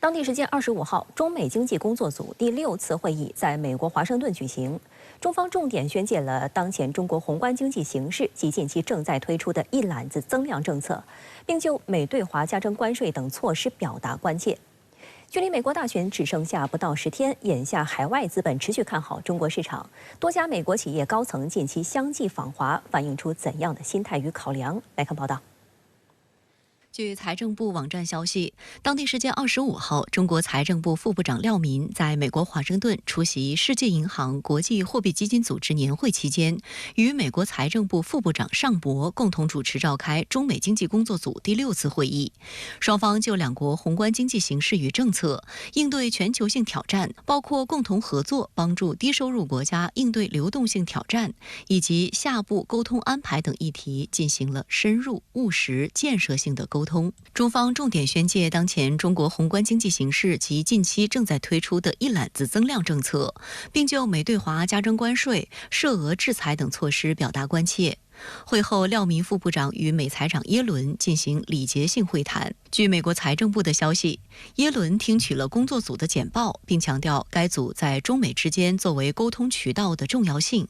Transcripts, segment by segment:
当地时间25号，中美经济工作组第6次会议在美国华盛顿举行。中方重点宣介了当前中国宏观经济形势及近期正在推出的一揽子增量政策，并就美对华加征关税等措施表达关切。距离美国大选只剩下不到10天，眼下海外资本持续看好中国市场，多家美国企业高层近期相继访华，反映出怎样的心态与考量？来看报道。据财政部网站消息，当地时间25号，中国财政部副部长廖民在美国华盛顿出席世界银行国际货币基金组织年会期间，与美国财政部副部长尚博共同主持召开中美经济工作组第6次会议。双方就两国宏观经济形势与政策、应对全球性挑战，包括共同合作帮助低收入国家应对流动性挑战，以及下步沟通安排等议题进行了深入、务实、建设性的沟通。中方重点宣介当前中国宏观经济形势及近期正在推出的一揽子增量政策，并就美对华加征关税、涉俄制裁等措施表达关切。会后，廖民副部长与美财长耶伦进行礼节性会谈。据美国财政部的消息，耶伦听取了工作组的简报，并强调该组在中美之间作为沟通渠道的重要性。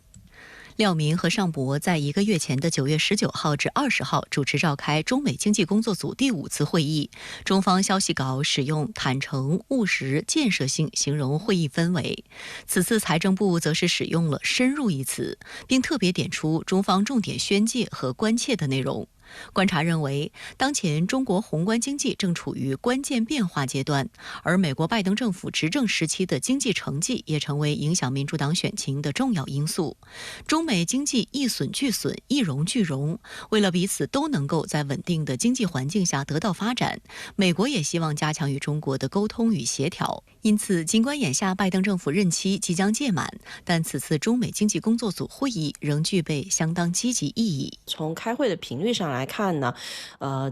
廖民和尚博在1个月前的9月19号至20号主持召开中美经济工作组第5次会议。中方消息稿使用坦诚、务实、建设性形容会议氛围。此次财政部则是使用了深入一词，并特别点出中方重点宣介和关切的内容。观察认为，当前中国宏观经济正处于关键变化阶段，而美国拜登政府执政时期的经济成绩也成为影响民主党选情的重要因素。中美经济一损俱损，一荣俱荣，为了彼此都能够在稳定的经济环境下得到发展，美国也希望加强与中国的沟通与协调。因此，尽管眼下拜登政府任期即将届满，但此次中美经济工作组会议仍具备相当积极意义。从开会的频率上来看呢，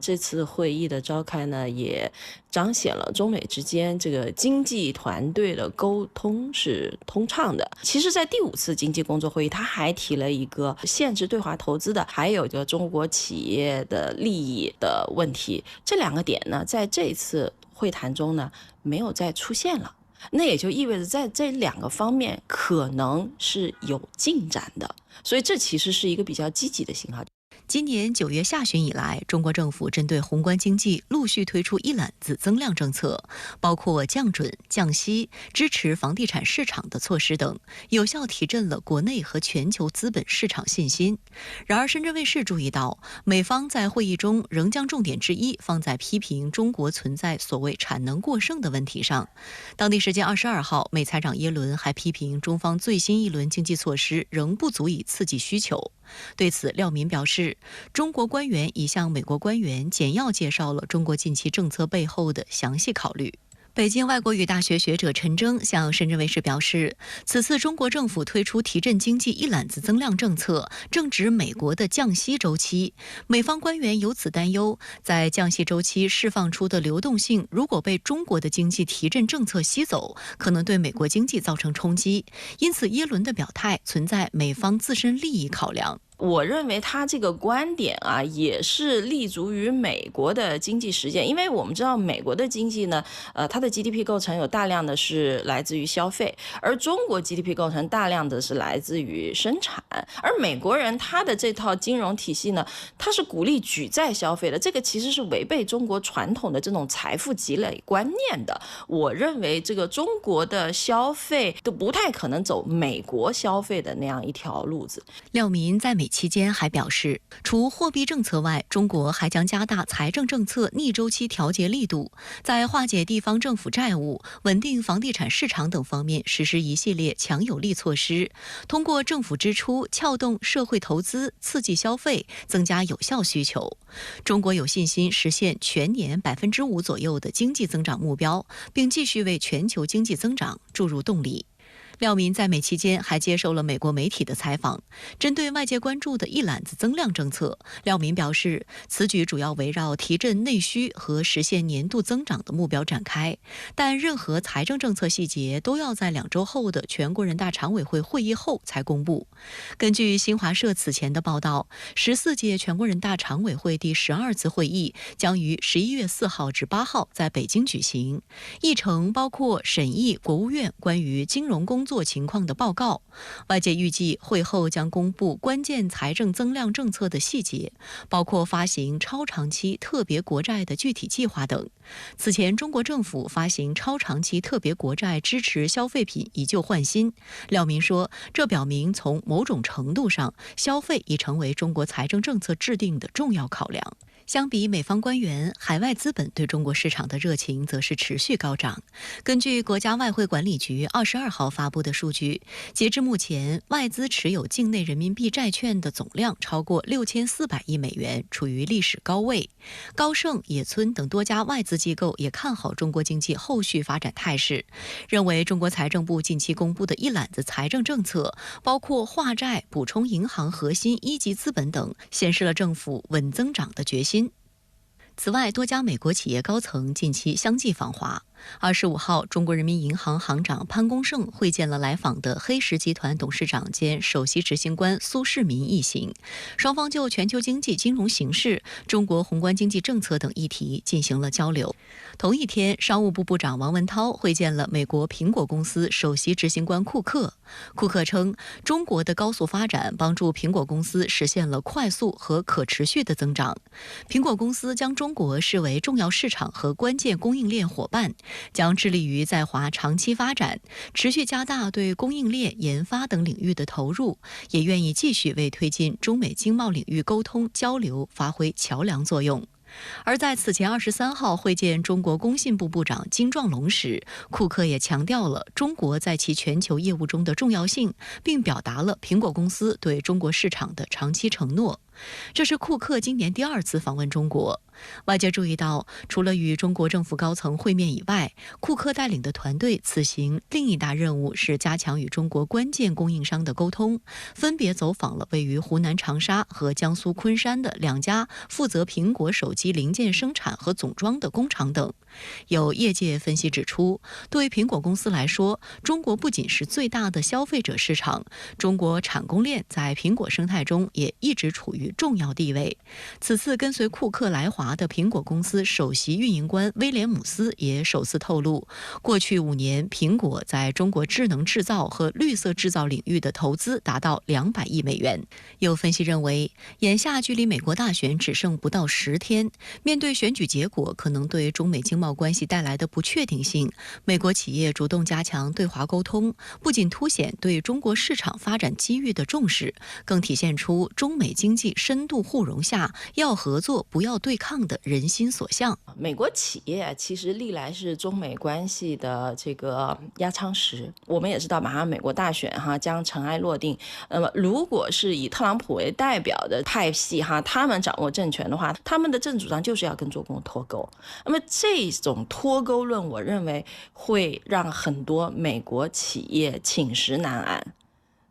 这次会议的召开呢，也彰显了中美之间这个经济团队的沟通是通畅的。其实在第5次经济工作会议，他还提了一个限制对华投资的，还有就中国企业的利益的问题。这2个点呢，在这次会谈中呢，没有再出现了。那也就意味着在这2个方面可能是有进展的，所以这其实是一个比较积极的信号。今年9月下旬以来，中国政府针对宏观经济陆续推出一揽子增量政策，包括降准、降息、支持房地产市场的措施等，有效提振了国内和全球资本市场信心。然而，深圳卫视注意到，美方在会议中仍将重点之一放在批评中国存在所谓产能过剩的问题上。当地时间22号，美财长耶伦还批评中方最新一轮经济措施仍不足以刺激需求。对此，廖民表示，中国官员已向美国官员简要介绍了中国近期政策背后的详细考虑。北京外国语大学学者陈征向深圳卫视表示，此次中国政府推出提振经济一揽子增量政策，正值美国的降息周期。美方官员由此担忧，在降息周期释放出的流动性如果被中国的经济提振政策吸走，可能对美国经济造成冲击。因此，耶伦的表态存在美方自身利益考量。我认为他这个观点啊，也是立足于美国的经济实践，因为我们知道美国的经济呢，它的 GDP 构成有大量的是来自于消费，而中国 GDP 构成大量的是来自于生产，而美国人他的这套金融体系呢，它是鼓励举债消费的，这个其实是违背中国传统的这种财富积累观念的。我认为这个中国的消费都不太可能走美国消费的那样一条路子。廖民在美期间还表示，除货币政策外，中国还将加大财政政策逆周期调节力度，在化解地方政府债务、稳定房地产市场等方面实施一系列强有力措施，通过政府支出撬动社会投资，刺激消费，增加有效需求。中国有信心实现全年5%左右的经济增长目标，并继续为全球经济增长注入动力。廖民在美期间还接受了美国媒体的采访，针对外界关注的一揽子增量政策，廖民表示，此举主要围绕提振内需和实现年度增长的目标展开，但任何财政政策细节都要在2周后的全国人大常委会会议后才公布。根据新华社此前的报道，14届全国人大常委会第12次会议将于11月4号至8号在北京举行，议程包括审议国务院关于金融工作情况的报告。外界预计会后将公布关键财政增量政策的细节，包括发行超长期特别国债的具体计划等。此前，中国政府发行超长期特别国债支持消费品以旧换新。廖民说，这表明从某种程度上，消费已成为中国财政政策制定的重要考量。相比美方官员，海外资本对中国市场的热情则是持续高涨。根据国家外汇管理局22号发布的数据，截至目前，外资持有境内人民币债券的总量超过6400亿美元，处于历史高位。高盛、野村等多家外资机构也看好中国经济后续发展态势，认为中国财政部近期公布的一揽子财政政策，包括化债、补充银行核心一级资本等，显示了政府稳增长的决心。此外，多家美国企业高层近期相继访华。25号，中国人民银行行长潘功胜会见了来访的黑石集团董事长兼首席执行官苏世民一行，双方就全球经济金融形势、中国宏观经济政策等议题进行了交流。同一天，商务部部长王文涛会见了美国苹果公司首席执行官库克。库克称，中国的高速发展帮助苹果公司实现了快速和可持续的增长。苹果公司将中国视为重要市场和关键供应链伙伴，将致力于在华长期发展，持续加大对供应链、研发等领域的投入，也愿意继续为推进中美经贸领域沟通交流发挥桥梁作用。而在此前23号会见中国工信部部长金壮龙时，库克也强调了中国在其全球业务中的重要性，并表达了苹果公司对中国市场的长期承诺。这是库克今年第2次访问中国。外界注意到，除了与中国政府高层会面以外，库克带领的团队此行另一大任务是加强与中国关键供应商的沟通，分别走访了位于湖南长沙和江苏昆山的2家负责苹果手机零件生产和总装的工厂等。有业界分析指出，对苹果公司来说，中国不仅是最大的消费者市场，中国产供链在苹果生态中也一直处于重要地位。此次跟随库克来华的苹果公司首席运营官威廉姆斯也首次透露，过去5年，苹果在中国智能制造和绿色制造领域的投资达到200亿美元。有分析认为，眼下距离美国大选只剩不到10天，面对选举结果可能对中美经贸关系带来的不确定性，美国企业主动加强对华沟通，不仅凸显对中国市场发展机遇的重视，更体现出中美经济深度互融下要合作不要对抗的人心所向。美国企业其实历来是中美关系的这个压舱石。我们也知道，马上美国大选将尘埃落定。那么，如果是以特朗普为代表的派系他们掌握政权的话，他们的政治主张就是要跟中共脱钩。那么这种脱钩论，我认为会让很多美国企业寝食难安。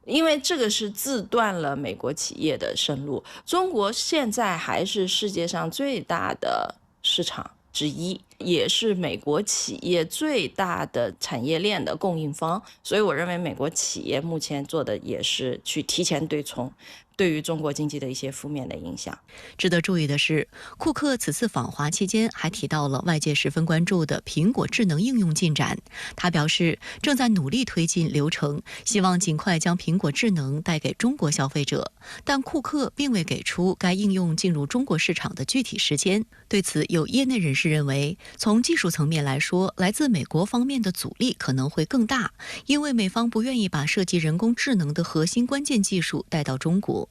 因为这个是自断了美国企业的生路。中国现在还是世界上最大的市场之一，也是美国企业最大的产业链的供应方，所以我认为美国企业目前做的也是去提前对冲对于中国经济的一些负面的影响。值得注意的是，库克此次访华期间还提到了外界十分关注的苹果智能应用进展。他表示，正在努力推进流程，希望尽快将苹果智能带给中国消费者。但库克并未给出该应用进入中国市场的具体时间。对此，有业内人士认为，从技术层面来说，来自美国方面的阻力可能会更大，因为美方不愿意把涉及人工智能的核心关键技术带到中国。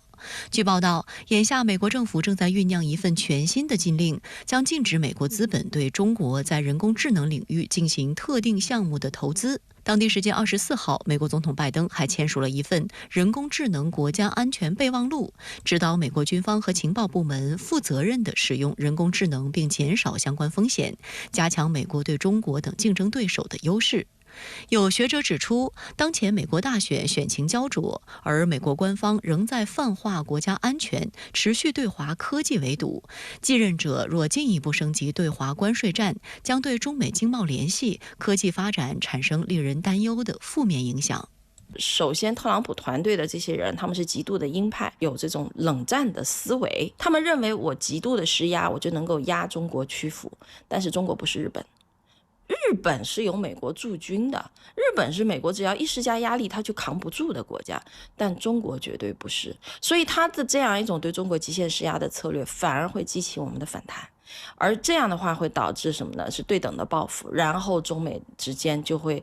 据报道，眼下美国政府正在酝酿一份全新的禁令，将禁止美国资本对中国在人工智能领域进行特定项目的投资。当地时间24号，美国总统拜登还签署了一份人工智能国家安全备忘录，指导美国军方和情报部门负责任地使用人工智能，并减少相关风险，加强美国对中国等竞争对手的优势。有学者指出，当前美国大选选情焦灼，而美国官方仍在泛化国家安全，持续对华科技围堵。继任者若进一步升级对华关税战，将对中美经贸联系、科技发展产生令人担忧的负面影响。首先，特朗普团队的这些人，他们是极度的鹰派，有这种冷战的思维。他们认为我极度的施压，我就能够压中国屈服。但是中国不是日本。日本是有美国驻军的，日本是美国只要一施加压力他就扛不住的国家，但中国绝对不是。所以他的这样一种对中国极限施压的策略，反而会激起我们的反弹。而这样的话会导致什么呢？是对等的报复，然后中美之间就会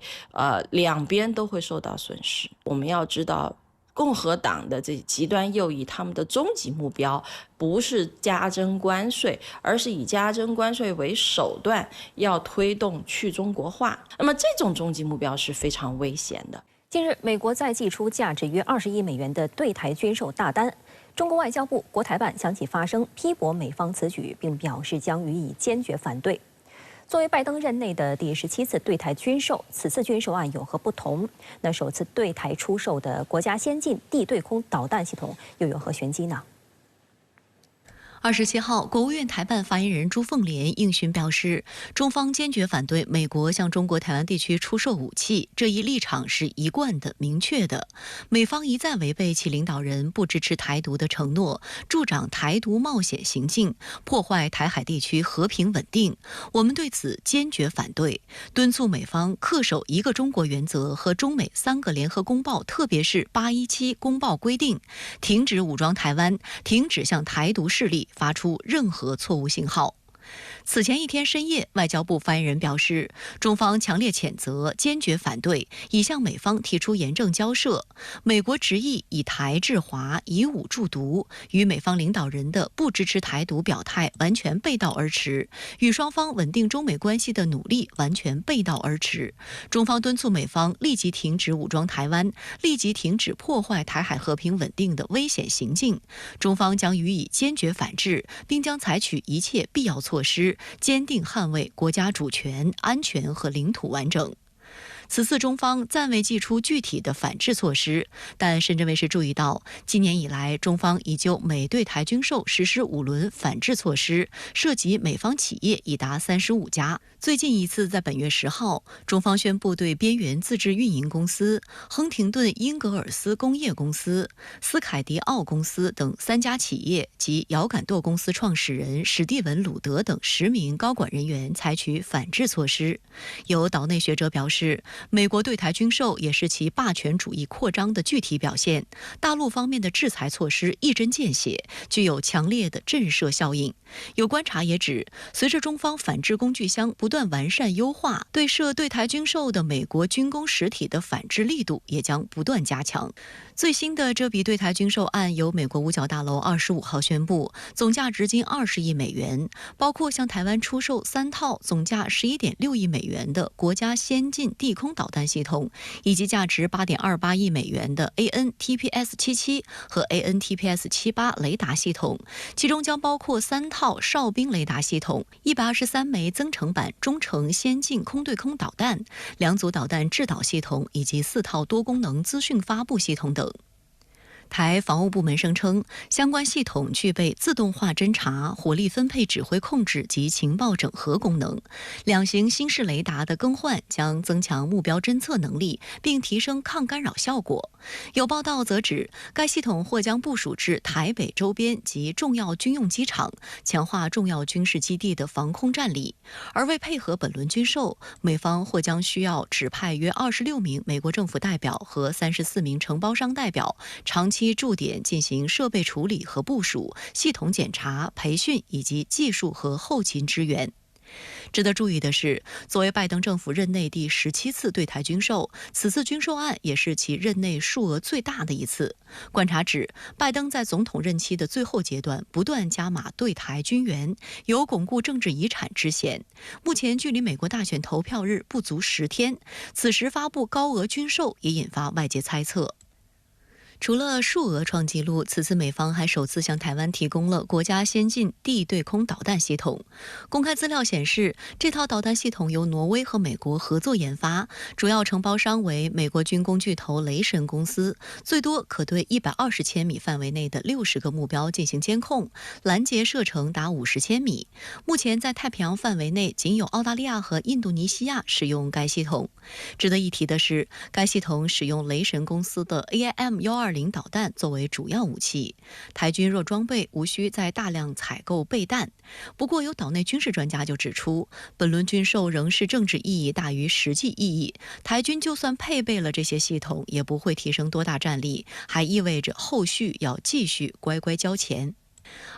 两边都会受到损失。我们要知道，共和党的这极端右翼，他们的终极目标不是加征关税，而是以加征关税为手段，要推动去中国化。那么这种终极目标是非常危险的。近日，美国再祭出价值约20亿美元的对台军售大单。中国外交部、国台办相继发声批驳美方此举，并表示将予以坚决反对。作为拜登任内的第17次对台军售，此次军售案有何不同？那首次对台出售的国家先进地对空导弹系统又有何玄机呢27号，国务院台办发言人朱凤莲应询表示，中方坚决反对美国向中国台湾地区出售武器，这一立场是一贯的、明确的。美方一再违背其领导人不支持台独的承诺，助长台独冒险行径，破坏台海地区和平稳定。我们对此坚决反对，敦促美方恪守一个中国原则和中美3个联合公报，特别是817公报规定，停止武装台湾，停止向台独势力发出任何错误信号。此前一天深夜，外交部发言人表示，中方强烈谴责，坚决反对，已向美方提出严正交涉。美国执意以台制华，以武助独，与美方领导人的不支持台独表态完全背道而驰，与双方稳定中美关系的努力完全背道而驰。中方敦促美方立即停止武装台湾，立即停止破坏台海和平稳定的危险行径。中方将予以坚决反制，并将采取一切必要措施，坚定捍卫国家主权、安全和领土完整。此次中方暂未祭出具体的反制措施，但深圳卫视注意到，今年以来，中方已就美对台军售实施5轮反制措施，涉及美方企业已达35家。最近一次在本月10号，中方宣布对边缘自治运营公司、亨廷顿英格尔斯工业公司、斯凯迪奥公司等3家企业及遥感舵公司创始人史蒂文·鲁德等10名高管人员采取反制措施。有岛内学者表示，美国对台军售也是其霸权主义扩张的具体表现，大陆方面的制裁措施一针见血，具有强烈的震慑效应。有观察也指，随着中方反制工具箱不断完善优化，对涉对台军售的美国军工实体的反制力度也将不断加强。最新的这笔对台军售案由美国五角大楼25号宣布，总价值近20亿美元，包括向台湾出售3套总价11.6亿美元的国家先进地空导弹系统，以及价值8.28亿美元的 AN/TPS-77 和 AN/TPS-78 雷达系统，其中将包括3套哨兵雷达系统、123枚增程版中程先进空对空导弹、2组导弹制导系统以及4套多功能资讯发布系统等。台防务部门声称，相关系统具备自动化侦察、火力分配指挥控制及情报整合功能。2型新式雷达的更换将增强目标侦测能力，并提升抗干扰效果。有报道则指，该系统或将部署至台北周边及重要军用机场，强化重要军事基地的防空战力。而为配合本轮军售，美方或将需要指派约26名美国政府代表和34名承包商代表，长期驻点进行设备处理和部署、系统检查、培训以及技术和后勤支援。值得注意的是，作为拜登政府任内第17次对台军售，此次军售案也是其任内数额最大的一次。观察指，拜登在总统任期的最后阶段不断加码对台军援，有巩固政治遗产之嫌。目前距离美国大选投票日不足10天，此时发布高额军售也引发外界猜测。除了数额创纪录，此次美方还首次向台湾提供了国家先进地对空导弹系统。公开资料显示，这套导弹系统由挪威和美国合作研发，主要承包商为美国军工巨头雷神公司，最多可对120千米范围内的60个目标进行监控，拦截射程达50千米。目前在太平洋范围内，仅有澳大利亚和印度尼西亚使用该系统。值得一提的是，该系统使用雷神公司的 AIM-120导弹作为主要武器，台军若装备，无需再大量采购备弹。不过，有岛内军事专家就指出，本轮军售仍是政治意义大于实际意义。台军就算配备了这些系统，也不会提升多大战力，还意味着后续要继续乖乖交钱。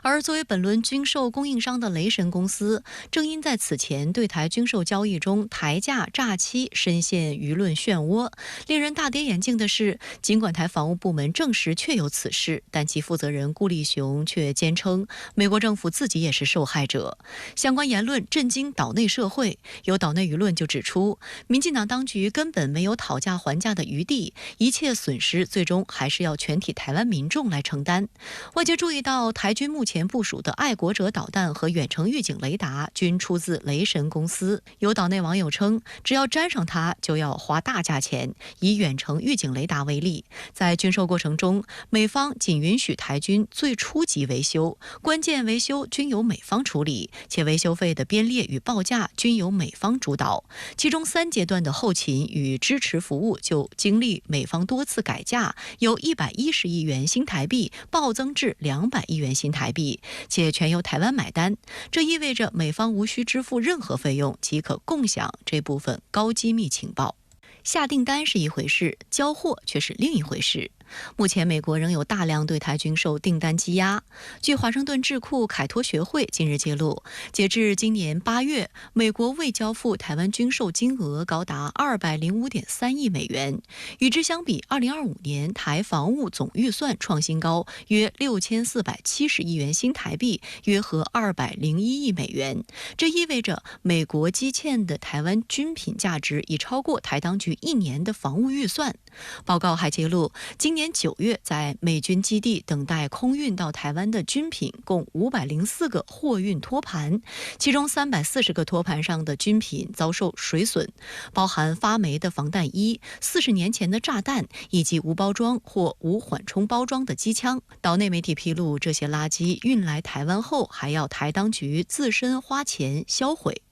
而作为本轮军售供应商的雷神公司，正因在此前对台军售交易中台价诈欺，深陷舆论漩涡。令人大跌眼镜的是，尽管台防务部门证实确有此事，但其负责人顾立雄却坚称，美国政府自己也是受害者。相关言论震惊岛内社会，有岛内舆论就指出，民进党当局根本没有讨价还价的余地，一切损失最终还是要全体台湾民众来承担。外界注意到，台军目前部署的爱国者导弹和远程预警雷达均出自雷神公司。有岛内网友称，只要沾上它，就要花大价钱。以远程预警雷达为例，在军售过程中，美方仅允许台军最初级维修，关键维修均由美方处理，且维修费的编列与报价均由美方主导。其中3阶段的后勤与支持服务就经历美方多次改价，由110亿元新台币暴增至200亿元新台币，且全由台湾买单。这意味着美方无需支付任何费用，即可共享这部分高机密情报。下订单是一回事，交货却是另一回事。目前，美国仍有大量对台军售订单积压。据华盛顿智库凯托学会近日揭露，截至今年8月，美国未交付台湾军售金额高达205.3亿美元。与之相比，2025年台防务总预算创新高，约6470亿元新台币，约合201亿美元。这意味着美国积欠的台湾军品价值已超过台当局1年的防务预算。报告还揭露，今年9月，在美军基地等待空运到台湾的军品共504个货运托盘，其中340个托盘上的军品遭受水损，包含发霉的防弹衣、40年前的炸弹以及无包装或无缓冲包装的机枪。岛内媒体披露，这些垃圾运来台湾后，还要台当局自身花钱销毁。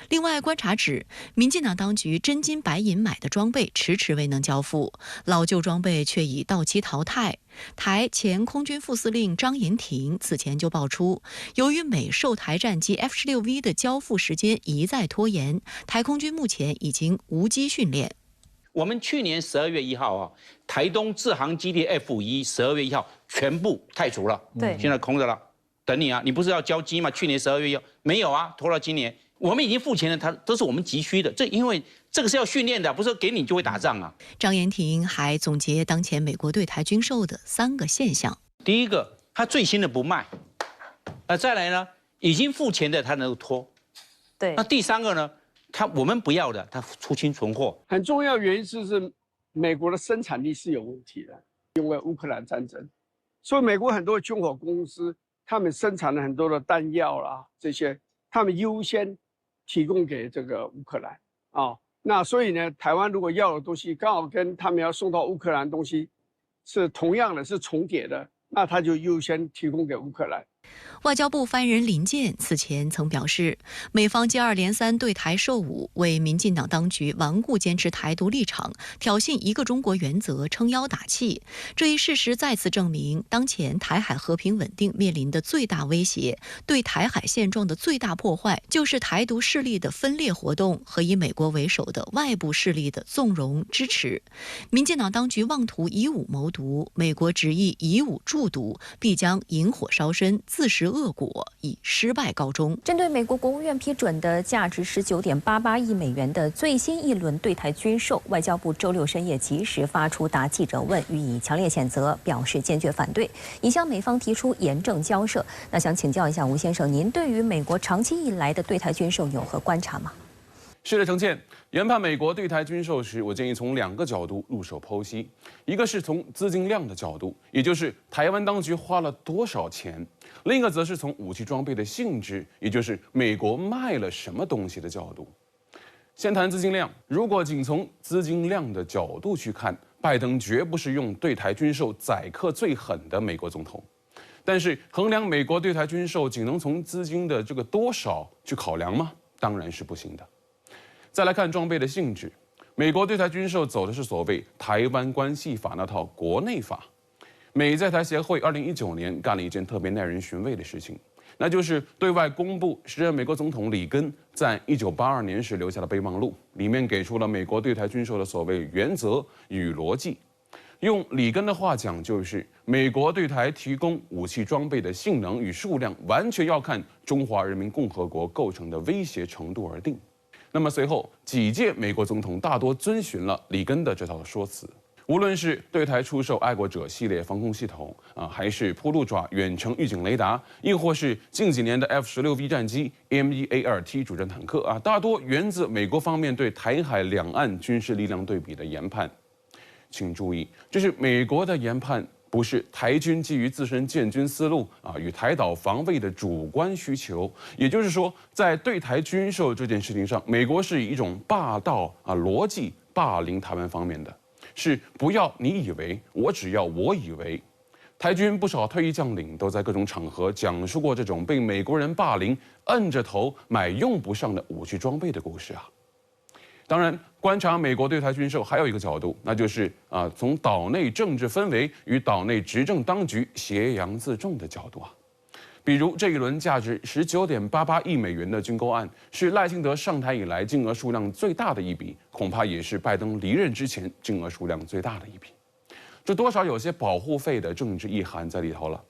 另外，观察指，民进党当局真金白银买的装备迟迟未能交付，老旧装备却已到期淘汰。台前空军副司令张延廷此前就爆出，由于美售台战机 F-16V 的交付时间一再拖延，台空军目前已经无机训练。我们去年12月1号啊，台东制航基地 F-512月1号全部汰除了，对，现在空着了，等你啊，你不是要交机吗？去年12月1号没有啊，拖到今年。我们已经付钱了，它都是我们急需的。因为这个是要训练的，不是说给你就会打仗啊。张延廷还总结当前美国对台军售的3个现象：第一个，他最新的不卖；再来呢，已经付钱的他能够拖；对。那第3个呢，我们不要的，他出清存货。很重要原因是美国的生产力是有问题的，因为乌克兰战争，所以美国很多军火公司他们生产了很多的弹药啦，这些他们优先提供给这个乌克兰啊，那所以呢，台湾如果要的东西刚好跟他们要送到乌克兰的东西是同样的，是重叠的，那他就优先提供给乌克兰。外交部发言人林健此前曾表示，美方接二连三对台售武，为民进党当局顽固坚持台独立场、挑衅一个中国原则撑腰打气。这一事实再次证明，当前台海和平稳定面临的最大威胁，对台海现状的最大破坏，就是台独势力的分裂活动和以美国为首的外部势力的纵容支持。民进党当局妄图以武谋独，美国执意以武助独，必将引火烧身，自食恶果，以失败告终。针对美国国务院批准的价值19.88亿美元的最新一轮对台军售，外交部周六深夜及时发出答记者问，予以强烈谴责，表示坚决反对，已向美方提出严正交涉。那想请教一下吴先生，您对于美国长期以来的对台军售有何观察吗？是的，程倩，研判美国对台军售时，我建议从2个角度入手剖析，一个是从资金量的角度，也就是台湾当局花了多少钱；另一个则是从武器装备的性质，也就是美国卖了什么东西的角度。先谈资金量，如果仅从资金量的角度去看，拜登绝不是用对台军售宰客最狠的美国总统。但是衡量美国对台军售，仅能从资金的这个多少去考量吗？当然是不行的。再来看装备的性质，美国对台军售走的是所谓《台湾关系法》那套国内法。美在台协会2019年干了一件特别耐人寻味的事情，那就是对外公布时任美国总统里根在1982年时留下的备忘录，里面给出了美国对台军售的所谓原则与逻辑。用里根的话讲，就是美国对台提供武器装备的性能与数量，完全要看中华人民共和国构成的威胁程度而定。那么随后几届美国总统大多遵循了里根的这套说辞，无论是对台出售爱国者系列防空系统还是铺路爪远程预警雷达，亦或是近几年的 F-16V 战机、M1A2T 主战坦克大多源自美国方面对台海两岸军事力量对比的研判。请注意，这是美国的研判，不是台军基于自身建军思路与台岛防卫的主观需求。也就是说，在对台军售这件事情上，美国是以一种霸道逻辑霸凌台湾方面的，是不要你以为，我只要我以为。台军不少退役将领都在各种场合讲述过这种被美国人霸凌、摁着头买用不上的武器装备的故事啊。当然，观察美国对台军售还有一个角度，那就是从岛内政治氛围与岛内执政当局挟洋自重的角度啊。比如这一轮价值19.88亿美元的军购案，是赖清德上台以来金额数量最大的一笔，恐怕也是拜登离任之前金额数量最大的一笔。这多少有些保护费的政治意涵在里头了。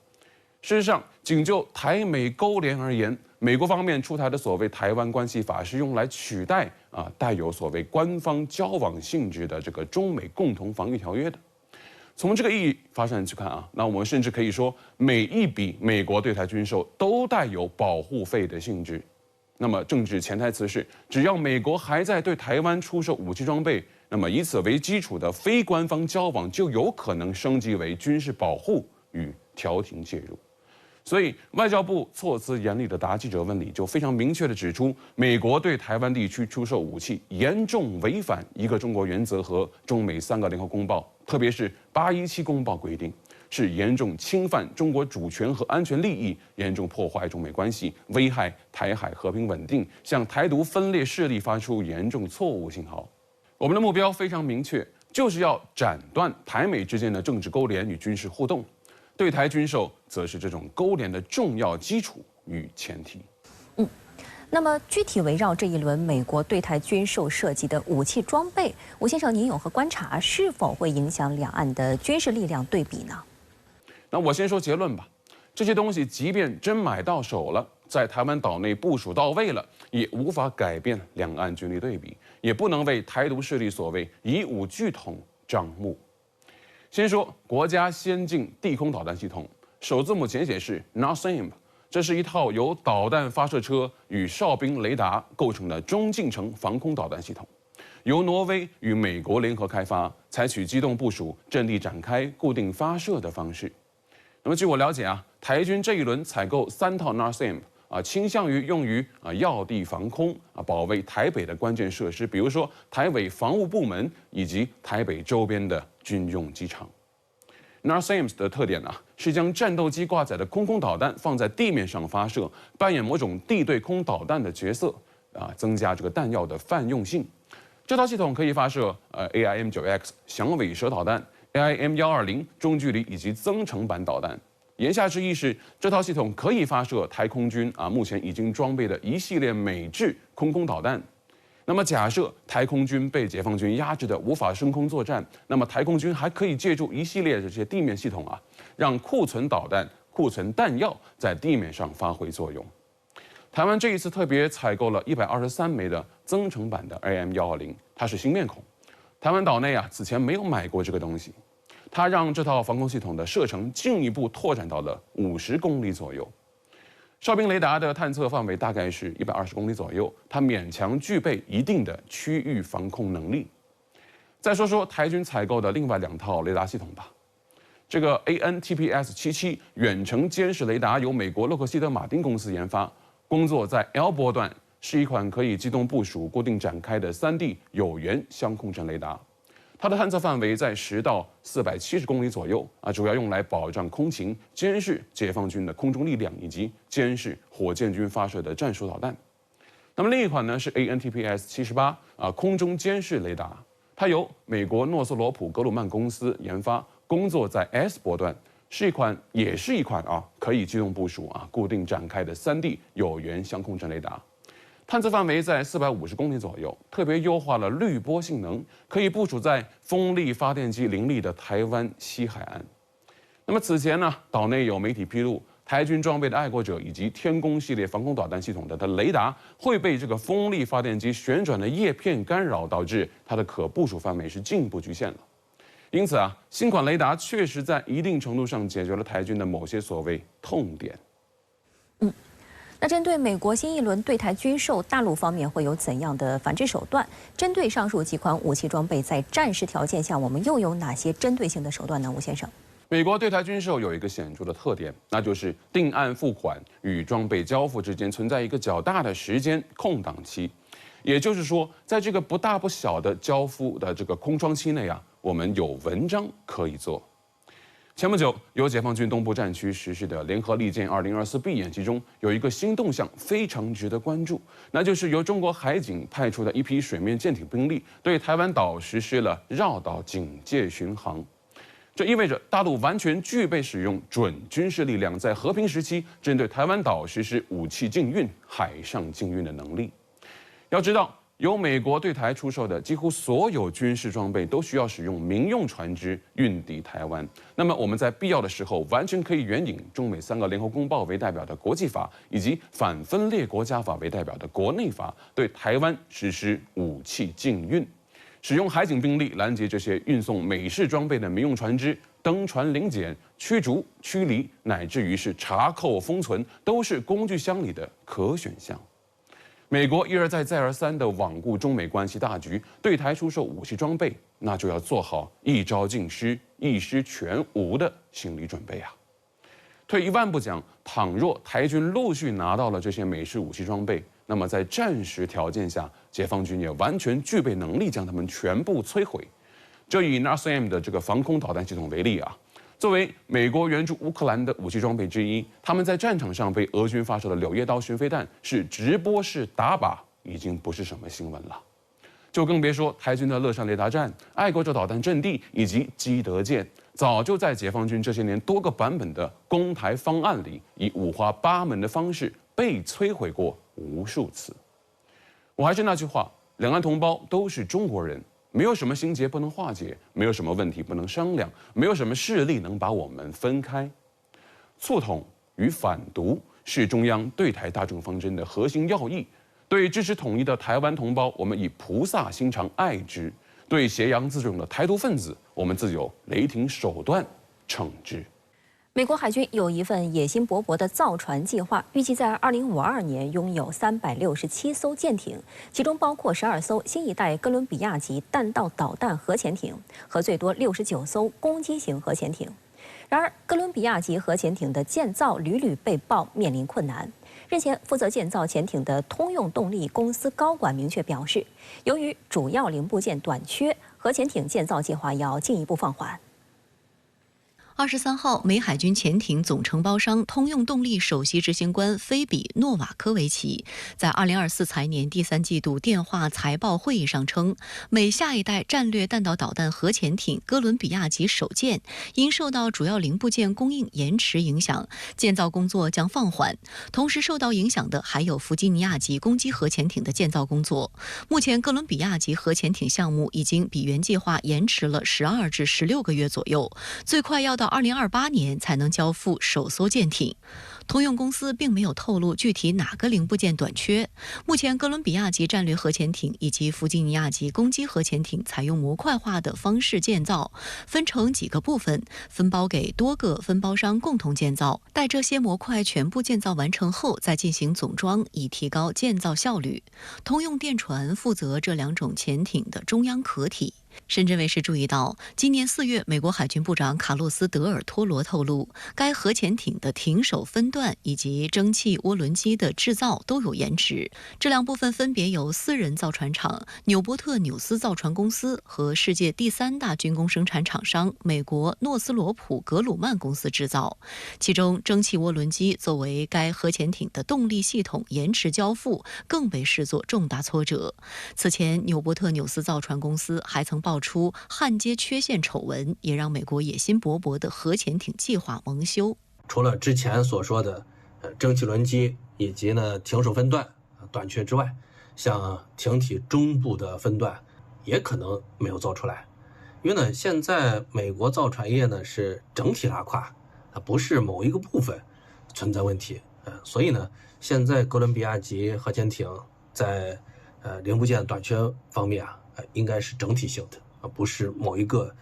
事实上，仅就台美勾连而言，美国方面出台的所谓《台湾关系法》是用来取代带有所谓官方交往性质的这个中美共同防御条约的。从这个意义发展去看那我们甚至可以说，每一笔美国对台军售都带有保护费的性质。那么政治潜台词是，只要美国还在对台湾出售武器装备，那么以此为基础的非官方交往就有可能升级为军事保护与调停介入。所以，外交部措辞严厉的答记者问里就非常明确地指出，美国对台湾地区出售武器严重违反一个中国原则和中美3个联合公报，特别是817公报规定，是严重侵犯中国主权和安全利益，严重破坏中美关系，危害台海和平稳定，向台独分裂势力发出严重错误信号。我们的目标非常明确，就是要斩断台美之间的政治勾连与军事互动。对台军售则是这种勾连的重要基础与前提。那么具体围绕这一轮美国对台军售涉及的武器装备，吴先生您有何观察？是否会影响两岸的军事力量对比呢？那我先说结论吧。这些东西即便真买到手了，在台湾岛内部署到位了，也无法改变两岸军力对比，也不能为台独势力所谓以武拒统张目。先说国家先进地空导弹系统，首字母简写是 NASAMS， 这是一套由导弹发射车与哨兵雷达构成的中近程防空导弹系统，由挪威与美国联合开发，采取机动部署、阵地展开、固定发射的方式。那么据我了解台军这一轮采购3套 NASAMS。倾向于用于要地防空保卫台北的关键设施，比如说台北防务部门以及台北周边的军用机场。NASAMS 的特点是将战斗机挂载的空导弹放在地面上发射，扮演某种地对空导弹的角色增加这个弹药的泛用性。这套系统可以发射AIM-9X 响尾蛇导弹、AIM-120中距离以及增程版导弹。言下之意是，这套系统可以发射台空军目前已经装备的一系列美制空导弹。那么假设台空军被解放军压制的无法升空作战，那么台空军还可以借助一系列这些地面系统让库存导弹、库存弹药在地面上发挥作用。台湾这一次特别采购了123枚的增程版的 AIM-120，它是新面孔。台湾岛内此前没有买过这个东西。它让这套防空系统的射程进一步拓展到了50公里左右。哨兵雷达的探测范围大概是120公里左右，它勉强具备一定的区域防控能力。再说说台军采购的另外2套雷达系统吧。这个 AN/TPS-77远程监视雷达由美国洛克希德马丁公司研发，工作在 L 波段，是一款可以机动部署、固定展开的3D 有源相控阵雷达。它的探测范围在10到470公里左右主要用来保障空情，监视解放军的空中力量以及监视火箭军发射的战术导弹。那么另一款呢是 AN/TPS-78空中监视雷达，它由美国诺斯罗普格鲁曼公司研发，工作在 S 波段，也是一款可以机动部署固定展开的3D 有源相控阵雷达。探测范围在450公里左右，特别优化了滤波性能，可以部署在风力发电机林立的台湾西海岸。那么此前呢，岛内有媒体披露，台军装备的爱国者以及天弓系列防空导弹系统的雷达会被这个风力发电机旋转的叶片干扰，导致它的可部署范围是进一步局限了。因此新款雷达确实在一定程度上解决了台军的某些所谓痛点。那针对美国新一轮对台军售，大陆方面会有怎样的反制手段？针对上述几款武器装备，在战时条件下，我们又有哪些针对性的手段呢？吴先生，美国对台军售有一个显著的特点，那就是定案付款与装备交付之间存在一个较大的时间空档期。也就是说，在这个不大不小的交付的这个空窗期内我们有文章可以做。前不久，由解放军东部战区实施的联合利剑2024B演习中，有一个新动向非常值得关注，那就是由中国海警派出的一批水面舰艇兵力对台湾岛实施了绕岛警戒巡航。这意味着大陆完全具备使用准军事力量，在和平时期针对台湾岛实施武器禁运、海上禁运的能力。要知道，由美国对台出售的几乎所有军事装备都需要使用民用船只运抵台湾。那么我们在必要的时候，完全可以援引中美3个联合公报为代表的国际法，以及反分裂国家法为代表的国内法，对台湾实施武器禁运，使用海警兵力拦截这些运送美式装备的民用船只，登船临检、驱逐、驱离，乃至于是查扣、封存，都是工具箱里的可选项。美国一而再再而三地罔顾中美关系大局，对台出售武器装备，那就要做好一招尽失、一失全无的心理准备退一万步讲，倘若台军陆续拿到了这些美式武器装备，那么在战时条件下，解放军也完全具备能力将它们全部摧毁。就以 NASAM 的这个防空导弹系统为例作为美国援助乌克兰的武器装备之一，他们在战场上被俄军发射的柳叶刀巡飞弹是直播式打靶，已经不是什么新闻了。就更别说台军的乐山雷达站、爱国者导弹阵地以及基德舰，早就在解放军这些年多个版本的攻台方案里，以五花八门的方式被摧毁过无数次。我还是那句话，两岸同胞都是中国人。没有什么心结不能化解，没有什么问题不能商量，没有什么势力能把我们分开。促统与反独是中央对台大政方针的核心要义。对支持统一的台湾同胞，我们以菩萨心肠爱之；对挟洋自重的台独分子，我们自有雷霆手段惩之。美国海军有一份野心勃勃的造船计划，预计在2052年拥有367艘舰艇，其中包括12艘新一代哥伦比亚级弹道导弹核潜艇和最多69艘攻击型核潜艇。然而，哥伦比亚级核潜艇的建造屡屡被曝面临困难。日前，负责建造潜艇的通用动力公司高管明确表示，由于主要零部件短缺，核潜艇建造计划要进一步放缓。23号，美海军潜艇总承包商通用动力首席执行官菲比·诺瓦科维奇在2024财年第3季度电话财报会议上称，美下一代战略弹道导弹核潜艇哥伦比亚级首舰因受到主要零部件供应延迟影响，建造工作将放缓。同时受到影响的还有弗吉尼亚级攻击核潜艇的建造工作。目前，哥伦比亚级核潜艇项目已经比原计划延迟了12至16个月左右，最快要到到2028年才能交付首艘舰艇。通用公司并没有透露具体哪个零部件短缺。目前，哥伦比亚级战略核潜艇以及弗吉尼亚级攻击核潜艇采用模块化的方式建造，分成几个部分，分包给多个分包商共同建造。待这些模块全部建造完成后，再进行总装，以提高建造效率。通用电传负责这两种潜艇的中央壳体。深圳卫视注意到，今年4月，美国海军部长卡洛斯·德尔托罗透露，该核潜艇的艇首分段以及蒸汽涡轮机的制造都有延迟。这两部分分别由私人造船厂纽波特纽斯造船公司和世界第3大军工生产厂商美国诺斯罗普格鲁曼公司制造。其中，蒸汽涡轮机作为该核潜艇的动力系统延迟交付，更被视作重大挫折。此前，纽波特纽斯造船公司还曾爆出焊接缺陷丑闻，也让美国野心勃勃的核潜艇计划蒙羞。除了之前所说的蒸汽轮机以及呢艇首分段短缺之外，像艇体中部的分段也可能没有造出来。因为呢，现在美国造船业呢是整体拉胯，不是某一个部分存在问题。所以呢，现在哥伦比亚级核潜艇在零部件短缺方面应该是整体性的，而不是某一个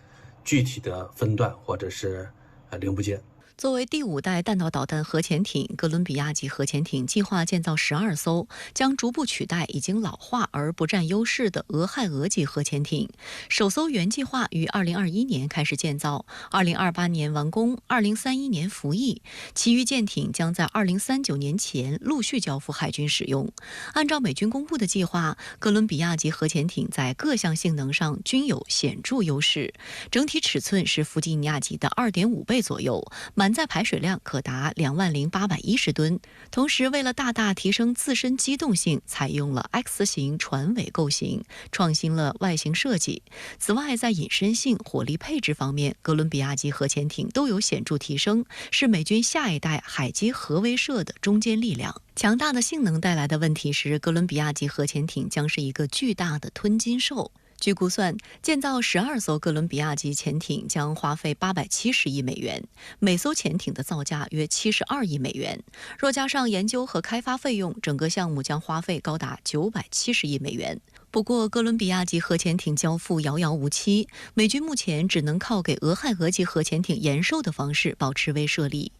具体的分段或者是零部件。作为第5代弹道导弹核潜艇，哥伦比亚级核潜艇计划建造12艘，将逐步取代已经老化而不占优势的俄亥俄级核潜艇。首艘原计划于2021年开始建造，2028年完工，2031年服役，其余舰艇将在2039年前陆续交付海军使用。按照美军公布的计划，哥伦比亚级核潜艇在各项性能上均有显著优势，整体尺寸是弗吉尼亚级的2.5倍左右，满载排水量可达20810吨。同时，为了大大提升自身机动性，采用了 X 型船尾构型，创新了外形设计。此外，在隐身性、火力配置方面，哥伦比亚级核潜艇都有显著提升，是美军下一代海基核威慑的中坚力量。强大的性能带来的问题是，哥伦比亚级核潜艇将是一个巨大的吞金兽。据估算，建造12艘哥伦比亚级潜艇将花费870亿美元，每艘潜艇的造价约72亿美元。若加上研究和开发费用，整个项目将花费高达970亿美元。不过，哥伦比亚级核潜艇交付遥遥无期，美军目前只能靠给俄亥俄级核潜艇延寿的方式保持威慑力。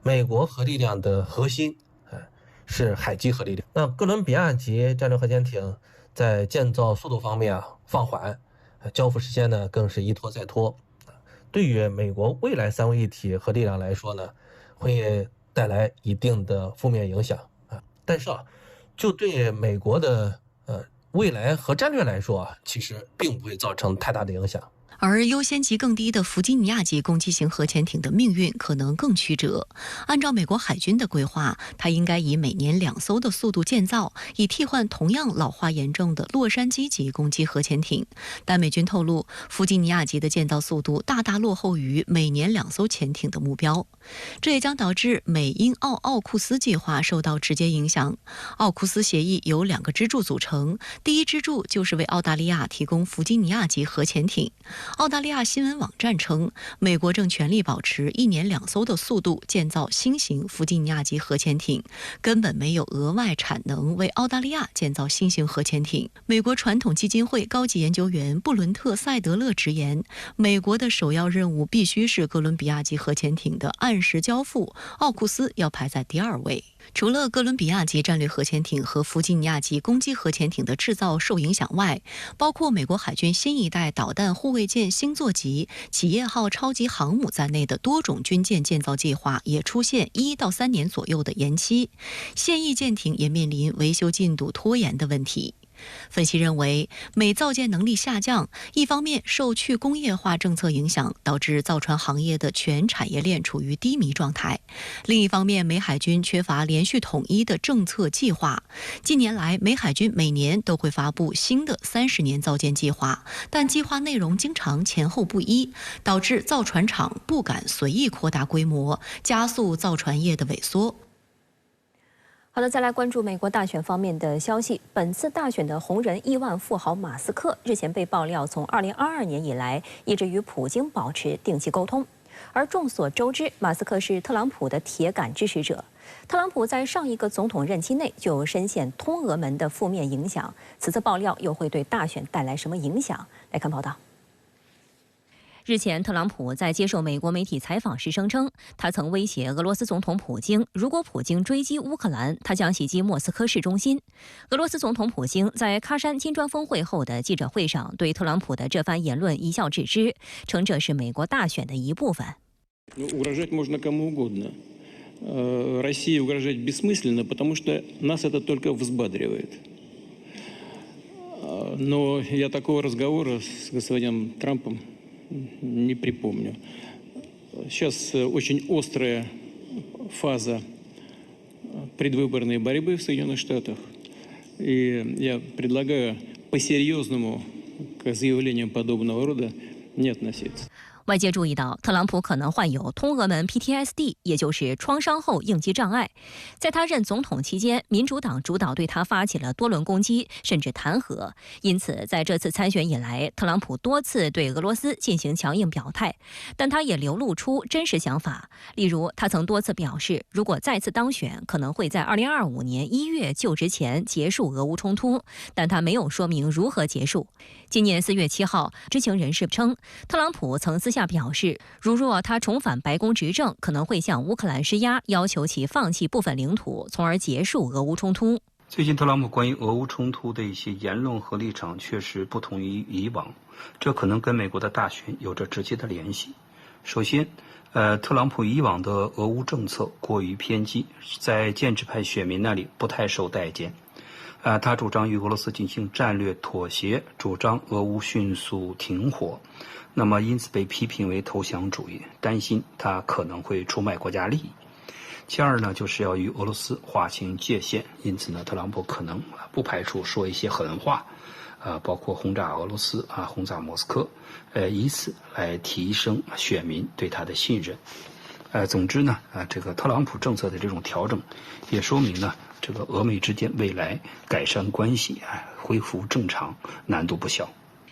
美国核力量的核心是海基核力量，那哥伦比亚级战略核潜艇在建造速度方面放缓，交付时间呢更是一拖再拖。对于美国未来3位一体核力量来说呢，会带来一定的负面影响但是就对美国的未来核战略来说其实并不会造成太大的影响。而优先级更低的弗吉尼亚级攻击型核潜艇的命运可能更曲折。按照美国海军的规划，它应该以每年2艘的速度建造，以替换同样老化严重的洛杉矶级攻击核潜艇。但美军透露，弗吉尼亚级的建造速度大大落后于每年2艘潜艇的目标，这也将导致美英澳奥库斯计划受到直接影响。奥库斯协议由2个支柱组成，第一支柱就是为澳大利亚提供弗吉尼亚级核潜艇。澳大利亚新闻网站称，美国正全力保持1年2艘的速度建造新型弗吉尼亚级核潜艇，根本没有额外产能为澳大利亚建造新型核潜艇。美国传统基金会高级研究员布伦特·塞德勒直言，美国的首要任务必须是哥伦比亚级核潜艇的按时交付，奥库斯要排在第2位。除了哥伦比亚级战略核潜艇和弗吉尼亚级攻击核潜艇的制造受影响外，包括美国海军新一代导弹护卫舰星座级、企业号超级航母在内的多种军舰建造计划也出现1到3年左右的延期，现役舰艇也面临维修进度拖延的问题。分析认为，美造舰能力下降，一方面受去工业化政策影响，导致造船行业的全产业链处于低迷状态；另一方面，美海军缺乏连续统一的政策计划。近年来，美海军每年都会发布新的30年造舰计划，但计划内容经常前后不一，导致造船厂不敢随意扩大规模，加速造船业的萎缩。好的，再来关注美国大选方面的消息。本次大选的红人亿万富豪马斯克日前被爆料，从2022年以来一直与普京保持定期沟通。而众所周知，马斯克是特朗普的铁杆支持者。特朗普在上一个总统任期内就深陷通俄门的负面影响，此次爆料又会对大选带来什么影响？来看报道。日前，特朗普在接受美国媒体采访时声称，他曾威胁俄罗斯总统普京，如果普京追击乌克兰，他将袭击莫斯科市中心。俄罗斯总统普京在喀山金砖峰会后的记者会上，对特朗普的这番言论一笑置之，称这是美国大选的一部分。России угрожать бессмысленно, потому что нас это только взбадривает. Но я такого разговора с господином Трампом не припомню. Сейчас очень острая фаза предвыборной борьбы в Соединенных Штатах. И я предлагаю по-серьезному к заявлениям подобного рода не относиться. 外界注意到，特朗普可能患有通俄门 PTSD， 也就是创伤后应激障碍。在他任总统期间，民主党主导对他发起了多轮攻击，甚至弹劾。因此，在这次参选以来，特朗普多次对俄罗斯进行强硬表态，但他也流露出真实想法。例如，他曾多次表示，如果再次当选，可能会在2025年1月就职前结束俄乌冲突，但他没有说明如何结束。今年4月7号，知情人士称，特朗普曾私下表示，如若他重返白宫执政，可能会向乌克兰施压，要求其放弃部分领土，从而结束俄乌冲突。最近特朗普关于俄乌冲突的一些言论和立场确实不同于以往，这可能跟美国的大选有着直接的联系。首先，特朗普以往的俄乌政策过于偏激，在建制派选民那里不太受待见。他主张与俄罗斯进行战略妥协，主张俄乌迅速停火，那么因此被批评为投降主义，担心他可能会出卖国家利益。其二呢，就是要与俄罗斯划清界限，因此呢，特朗普可能不排除说一些狠话，包括轰炸俄罗斯轰炸莫斯科，以此来提升选民对他的信任。总之呢，这个特朗普政策的这种调整，也说明呢，这个俄美之间未来改善关系恢复正常难度不小。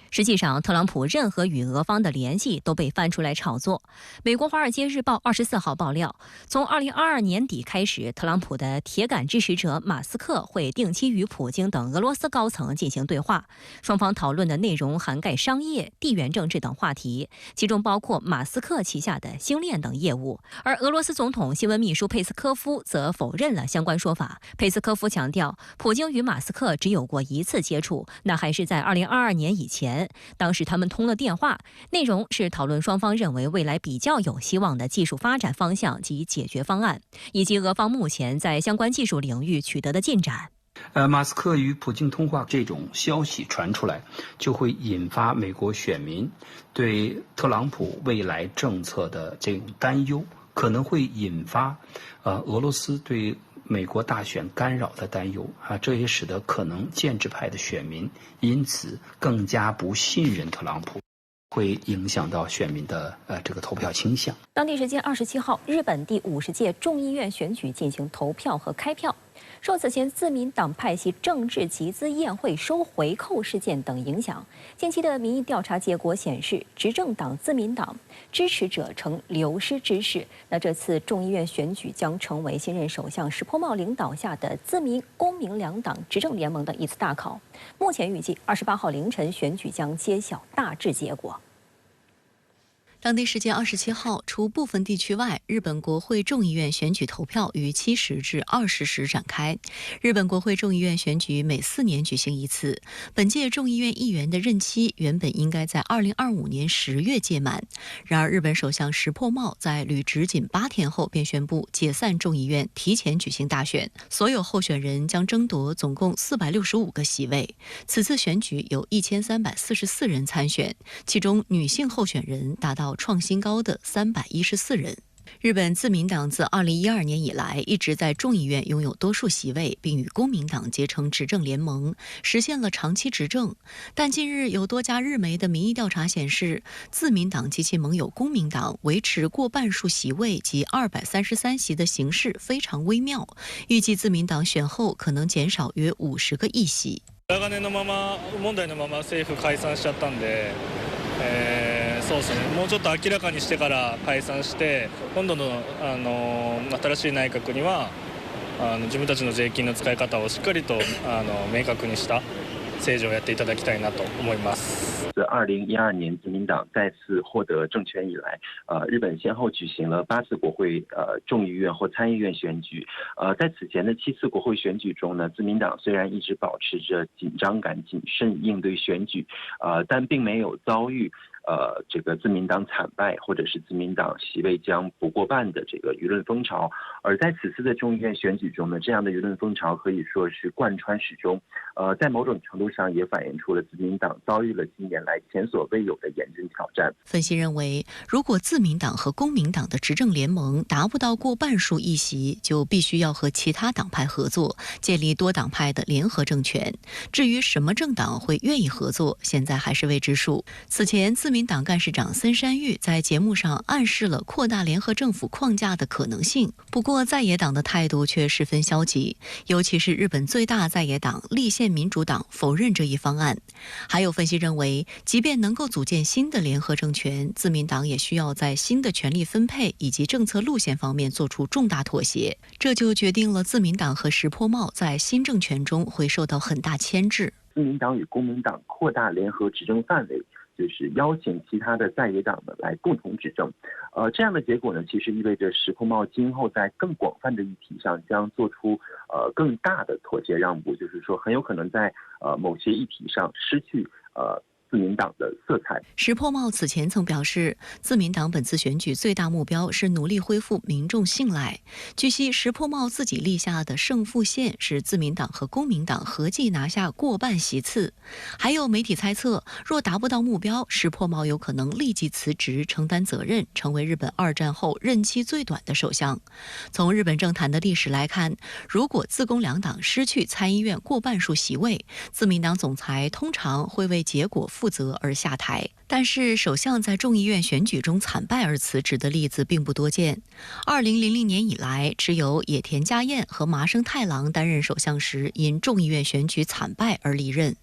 实际上，特朗普任何与俄方的联系都被翻出来炒作。美国《华尔街日报》24号爆料，从2022年底开始，特朗普的铁杆支持者马斯克会定期与普京等俄罗斯高层进行对话，双方讨论的内容涵盖商业、地缘政治等话题，其中包括马斯克旗下的星链等业务。而俄罗斯总统新闻秘书佩斯科夫则否认了相关说法。佩斯科夫强调，普京与马斯克只有过一次接触，那还是在2022年以前。当时他们通了电话，内容是讨论双方认为未来比较有希望的技术发展方向及解决方案，以及俄方目前在相关技术领域取得的进展。马斯克与普京通话这种消息传出来，就会引发美国选民对特朗普未来政策的这种担忧，可能会引发俄罗斯对美国大选干扰的担忧这也使得可能建制派的选民因此更加不信任特朗普，会影响到选民的这个投票倾向。当地时间27号，日本第50届众议院选举进行投票和开票。受此前自民党派系政治集资宴会收回扣事件等影响，近期的民意调查结果显示，执政党自民党支持者呈流失之势。那这次众议院选举将成为新任首相石破茂领导下的自民公民两党执政联盟的一次大考。目前预计28号凌晨选举将揭晓大致结果。当地时间27号，除部分地区外，日本国会众议院选举投票于7时至20时展开。日本国会众议院选举每4年举行一次，本届众议院议员的任期原本应该在2025年10月届满。然而，日本首相石破茂在履职仅8天后便宣布解散众议院，提前举行大选，所有候选人将争夺总共465个席位。此次选举有1344人参选，其中女性候选人达到创新高的314人。日本自民党自2012年以来一直在众议院拥有多数席位，并与公民党结成执政联盟，实现了长期执政。但近日有多家日媒的民意调查显示，自民党及其盟友公民党维持过半数席位及233席的形势非常微妙，预计自民党选后可能减少约50个议席。長年のまま問題のまま政府解散しちゃったんで、そうですね。もうちょっと明らかにしてから解散して、今度の新しい内閣には自分たちの税金の使い方をしっかりと明確にした政治をやっていただきたいなと思います。自2012年自民党再次获得政权以来，日本先后举行了8次国会众议院或参议院选举。在此前的7次国会选举中呢，自民党虽然一直保持着紧张感、谨慎应对选举，但并没有遭遇这个自民党惨败，或者是自民党席位将不过半的这个舆论风潮。而在此次的众议院选举中呢，这样的舆论风潮可以说是贯穿始终。在某种程度上也反映出了自民党遭遇了近年来前所未有的严峻挑战。分析认为，如果自民党和公民党的执政联盟达不到过半数议席，就必须要和其他党派合作，建立多党派的联合政权。至于什么政党会愿意合作，现在还是未知数。此前，自民党干事长森山裕在节目上暗示了扩大联合政府框架的可能性，不过在野党的态度却十分消极，尤其是日本最大在野党立宪民主党否认这一方案。还有分析认为，即便能够组建新的联合政权，自民党也需要在新的权力分配以及政策路线方面做出重大妥协，这就决定了自民党和石破茂在新政权中会受到很大牵制。自民党与公民党扩大联合执政范围，就是邀请其他的在野党呢来共同执政，这样的结果呢，其实意味着石破茂今后在更广泛的议题上将做出更大的妥协让步，就是说很有可能在某些议题上失去自民党的色彩。石破茂此前曾表示，自民党本次选举最大目标是努力恢复民众信赖。据悉，石破茂自己立下的胜负线是自民党和公民党合计拿下过半席次。还有媒体猜测，若达不到目标，石破茂有可能立即辞职，承担责任，成为日本2战后任期最短的首相。从日本政坛的历史来看，如果自公两党失去参议院过半数席位，自民党总裁通常会为结果负责而下台。但是首相在众议院选举中惨败而辞职的例子并不多见。2000年以来，只有野田佳彦和麻生太郎担任首相时因众议院选举惨败而离任。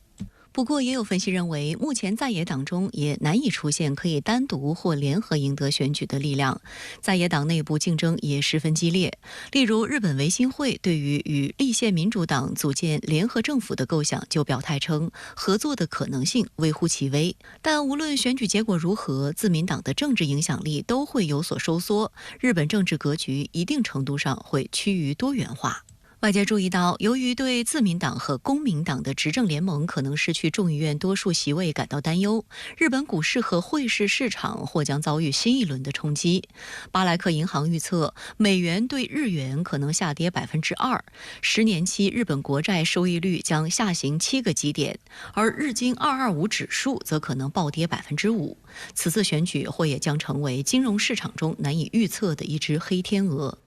不过，也有分析认为，目前在野党中也难以出现可以单独或联合赢得选举的力量，在野党内部竞争也十分激烈。例如，日本维新会对于与立宪民主党组建联合政府的构想就表态称，合作的可能性微乎其微。但无论选举结果如何，自民党的政治影响力都会有所收缩，日本政治格局一定程度上会趋于多元化。外界注意到，由于对自民党和公民党的执政联盟可能失去众议院多数席位感到担忧，日本股市和汇市市场或将遭遇新一轮的冲击。巴莱克银行预测，美元对日元可能下跌2%，10年期日本国债收益率将下行7个基点，而日经225指数则可能暴跌5%。此次选举或也将成为金融市场中难以预测的一只黑天鹅。